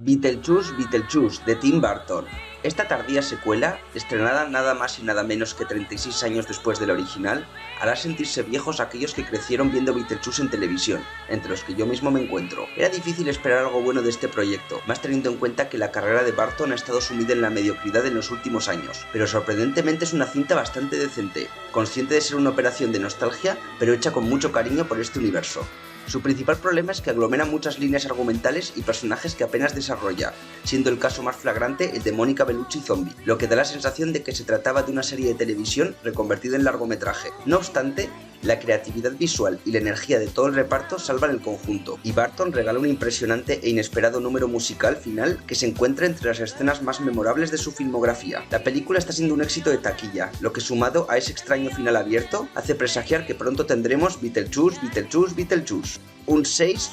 Beetlejuice Beetlejuice de Tim Burton. Esta tardía secuela, estrenada nada más y nada menos que 36 años después del original, hará sentirse viejos a aquellos que crecieron viendo Beetlejuice en televisión, entre los que yo mismo me encuentro. Era difícil esperar algo bueno de este proyecto, más teniendo en cuenta que la carrera de Burton ha estado sumida en la mediocridad en los últimos años, pero sorprendentemente es una cinta bastante decente, consciente de ser una operación de nostalgia, pero hecha con mucho cariño por este universo. Su principal problema es que aglomera muchas líneas argumentales y personajes que apenas desarrolla, siendo el caso más flagrante el de Mónica Bellucci Zombie, lo que da la sensación de que se trataba de una serie de televisión reconvertida en largometraje. No obstante, la creatividad visual y la energía de todo el reparto salvan el conjunto, y Burton regala un impresionante e inesperado número musical final que se encuentra entre las escenas más memorables de su filmografía. La película está siendo un éxito de taquilla, lo que sumado a ese extraño final abierto, hace presagiar que pronto tendremos Beetlejuice, Beetlejuice, Beetlejuice. Un 6+.